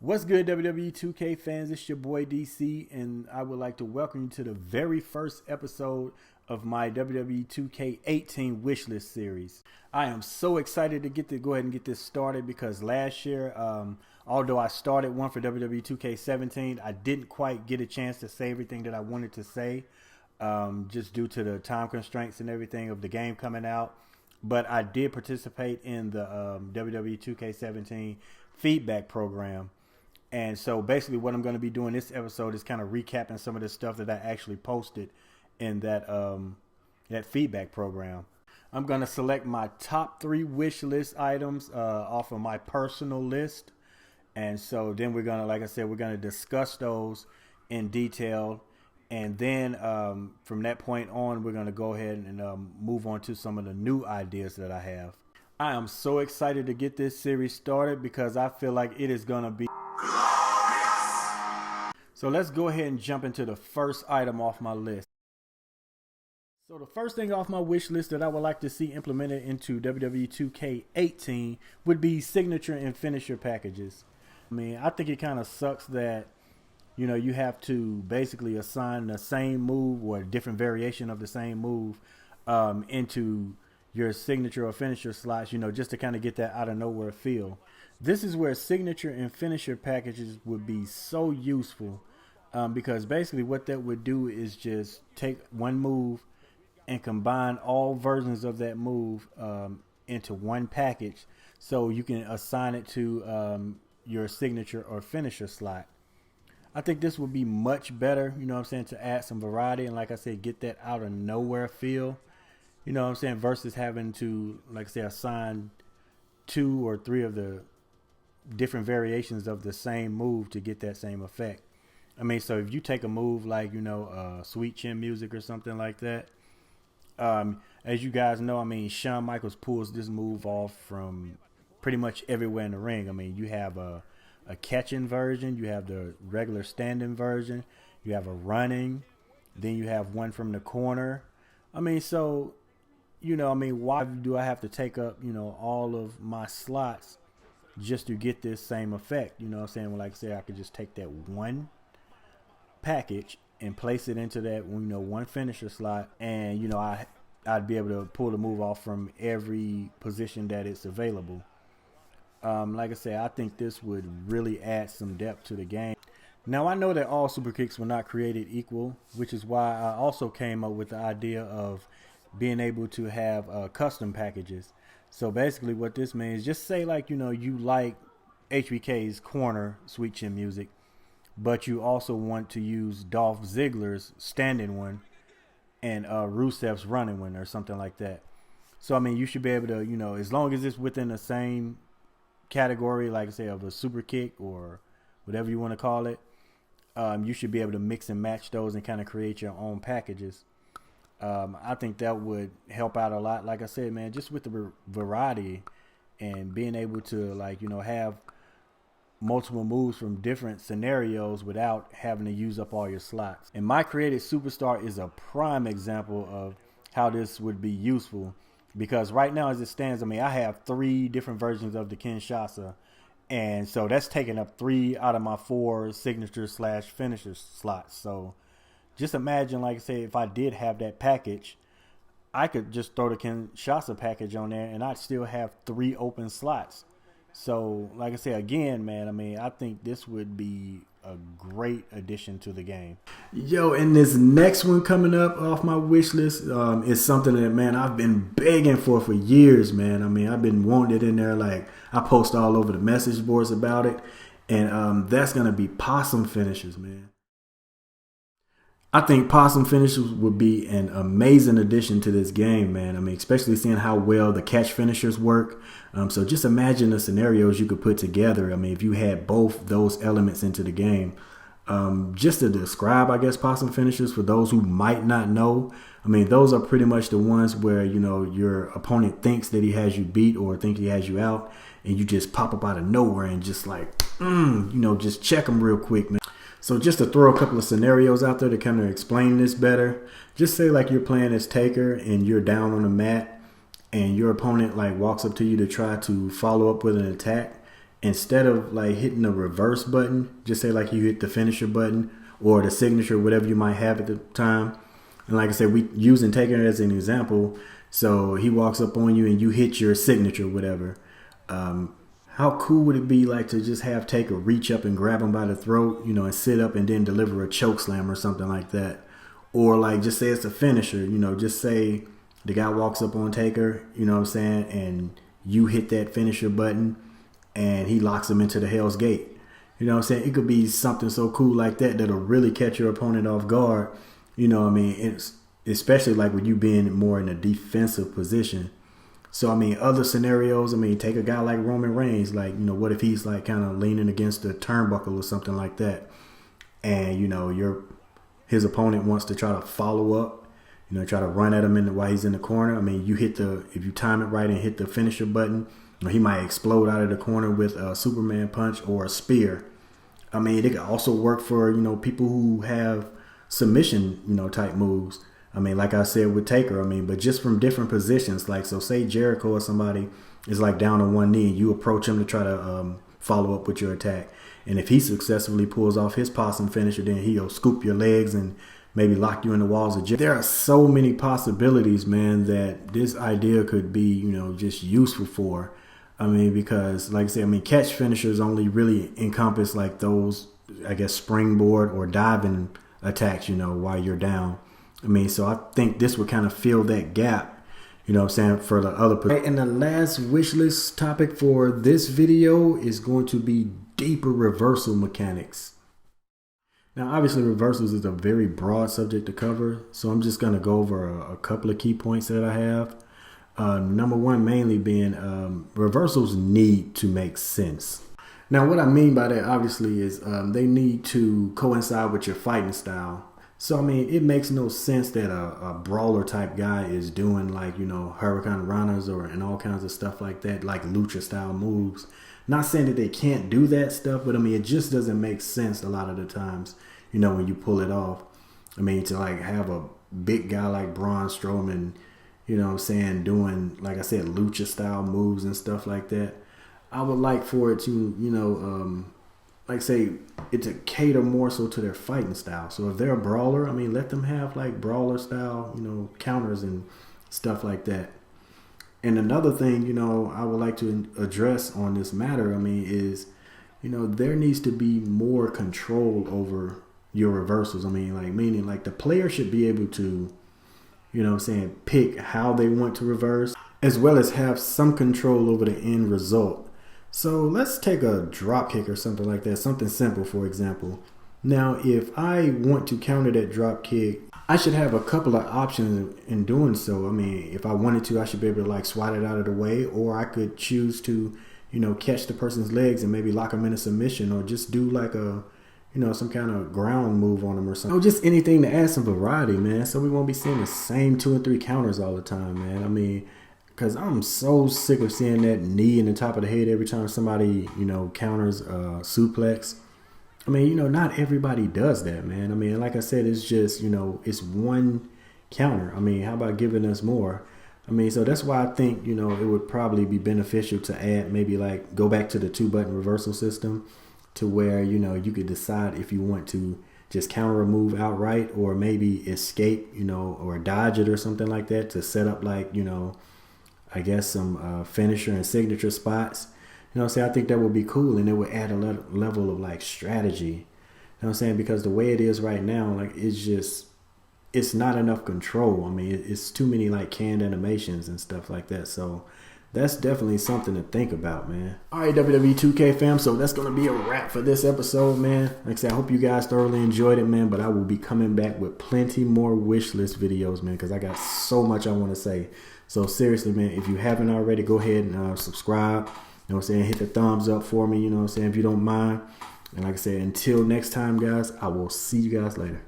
What's good, WWE 2K fans? It's your boy DC, and I would like to welcome you to the very first episode of my WWE 2K18 Wishlist series. I am so excited to go ahead and get this started because last year, although I started one for WWE 2K17, I didn't quite get a chance to say everything that I wanted to say, just due to the time constraints and everything of the game coming out. But I did participate in the WWE 2K17 feedback program. And so basically what I'm going to be doing this episode is kind of recapping some of the stuff that I actually posted in that feedback program. I'm going to select my top 3 wish list items off of my personal list. And so then we're going to, like I said, we're going to discuss those in detail. And then from that point on, we're going to go ahead and move on to some of the new ideas that I have. I am so excited to get this series started because I feel like it is going to be So let's go ahead and jump into the first item off my list. So the first thing off my wish list that I would like to see implemented into WWE 2K18 would be signature and finisher packages. I mean, I think it kind of sucks that, you know, you have to basically assign the same move or a different variation of the same move into your signature or finisher slots, you know, just to kind of get that out of nowhere feel. This is where signature and finisher packages would be so useful because basically what that would do is just take one move and combine all versions of that move into one package so you can assign it to your signature or finisher slot. I think this would be much better, you know what I'm saying, to add some variety and, like I said, get that out of nowhere feel, you know what I'm saying, versus having to, like I say, assign 2 or 3 of the different variations of the same move to get that same effect. I mean, so if you take a move like, you know, Sweet Chin Music or something like that, as you guys know, I mean, Shawn Michaels pulls this move off from pretty much everywhere in the ring. I mean, you have a catching version, you have the regular standing version, you have a running, then you have one from the corner. I mean, so, you know, I mean, why do I have to take up, you know, all of my slots just to get this same effect? You know what I'm saying? Well, like I said, I could just take that one package and place it into that, you know, one finisher slot, and, you know, I'd be able to pull the move off from every position that it's available. Like I said, I think this would really add some depth to the game. Now, I know that all super kicks were not created equal, which is why I also came up with the idea of being able to have custom packages. So basically what this means, just say like, you know, you like HBK's corner Sweet Chin Music, but you also want to use Dolph Ziggler's standing one and Rusev's running one or something like that. So, I mean, you should be able to, you know, as long as it's within the same category, like I say, of a super kick or whatever you want to call it, you should be able to mix and match those and kind of create your own packages. I think that would help out a lot. Like I said, man, just with the variety and being able to, like, you know, have multiple moves from different scenarios without having to use up all your slots. And my created superstar is a prime example of how this would be useful, because right now as it stands, I mean, I have 3 different versions of the Kinshasa, and so that's taking up 3 out of my 4 signature / finisher slots. So just imagine, like I say, if I did have that package, I could just throw the Kinshasa package on there and I'd still have 3 open slots. So, like I say, again, man, I mean, I think this would be a great addition to the game. Yo, and this next one coming up off my wish list is something that, man, I've been begging for years, man. I mean, I've been wanting it in there. Like, I post all over the message boards about it. And that's going to be Possum Finishes, man. I think Possum Finishes would be an amazing addition to this game, man. I mean, especially seeing how well the catch finishers work. So just imagine the scenarios you could put together. I mean, if you had both those elements into the game. Just to describe, I guess, Possum Finishes for those who might not know, I mean, those are pretty much the ones where, you know, your opponent thinks that he has you beat or think he has you out, and you just pop up out of nowhere and just like, you know, just check them real quick, man. So just to throw a couple of scenarios out there to kind of explain this better, just say like you're playing as Taker and you're down on the mat and your opponent like walks up to you to try to follow up with an attack, instead of like hitting the reverse button, just say like you hit the finisher button or the signature, whatever you might have at the time. And like I said, we using Taker as an example. So he walks up on you and you hit your signature, whatever. How cool would it be like to just have Taker reach up and grab him by the throat, you know, and sit up and then deliver a choke slam or something like that? Or like just say it's a finisher, you know, just say the guy walks up on Taker, you know what I'm saying, and you hit that finisher button and he locks him into the Hell's Gate. You know what I'm saying? It could be something so cool like that that'll really catch your opponent off guard. You know what I mean? It's especially like with you being more in a defensive position. So, I mean, other scenarios, I mean, take a guy like Roman Reigns. Like, you know, what if he's like kind of leaning against the turnbuckle or something like that? And, you know, his opponent wants to try to follow up, you know, try to run at him while he's in the corner. I mean, if you time it right and hit the finisher button, you know, he might explode out of the corner with a Superman punch or a spear. I mean, it could also work for, you know, people who have submission, you know, type moves. I mean, like I said with Taker, I mean, but just from different positions. Like, so say Jericho or somebody is like down on one knee and you approach him to try to follow up with your attack. And if he successfully pulls off his possum finisher, then he'll scoop your legs and maybe lock you in the walls of Jericho. There are so many possibilities, man, that this idea could be, you know, just useful for. I mean, because like I said, I mean, catch finishers only really encompass like those, I guess, springboard or diving attacks, you know, while you're down. I mean, so I think this would kind of fill that gap, you know what I'm saying, for the other. And the last wish list topic for this video is going to be deeper reversal mechanics. Now, obviously, reversals is a very broad subject to cover, so I'm just going to go over a couple of key points that I have. Number one, mainly being reversals need to make sense. Now, what I mean by that, obviously, is they need to coincide with your fighting style. So, I mean, it makes no sense that a brawler type guy is doing like, you know, Hurricane Ranas and all kinds of stuff like that, like lucha style moves. Not saying that they can't do that stuff, but I mean, it just doesn't make sense a lot of the times, you know, when you pull it off. I mean, to like have a big guy like Braun Strowman, you know what I'm saying, doing, like I said, lucha style moves and stuff like that. I would like for it to, you know, like say it to cater more so to their fighting style. So if they're a brawler, I mean, let them have like brawler style, you know, counters and stuff like that. And another thing, you know, I would like to address on this matter, I mean, is, you know, there needs to be more control over your reversals. I mean, like, meaning like the player should be able to, you know what I'm saying, pick how they want to reverse, as well as have some control over the end result. So let's take a drop kick or something like that, something simple, for example. Now, if I want to counter that drop kick, I should have a couple of options in doing so. I mean, if I wanted to, I should be able to like swat it out of the way, or I could choose to, you know, catch the person's legs and maybe lock them in a submission, or just do like a, you know, some kind of ground move on them or something. Just anything to add some variety, man, so we won't be seeing the same 2 and 3 counters all the time, man. I mean, because I'm so sick of seeing that knee in the top of the head every time somebody, you know, counters suplex. I mean, you know, not everybody does that, man. I mean, like I said, it's just, you know, it's one counter. I mean, how about giving us more? I mean, so that's why I think, you know, it would probably be beneficial to add maybe like go back to the 2-button reversal system to where, you know, you could decide if you want to just counter a move outright or maybe escape, you know, or dodge it or something like that to set up like, you know, I guess some finisher and signature spots. You know what I'm saying? I think that would be cool, and it would add a level of like strategy. You know what I'm saying? Because the way it is right now, like it's not enough control. I mean, it's too many like canned animations and stuff like that. So that's definitely something to think about, man. All right, WWE 2K fam. So that's going to be a wrap for this episode, man. Like I said, I hope you guys thoroughly enjoyed it, man. But I will be coming back with plenty more wish list videos, man, because I got so much I want to say. So seriously, man, if you haven't already, go ahead and subscribe. You know what I'm saying? Hit the thumbs up for me, you know what I'm saying, if you don't mind. And like I said, until next time, guys, I will see you guys later.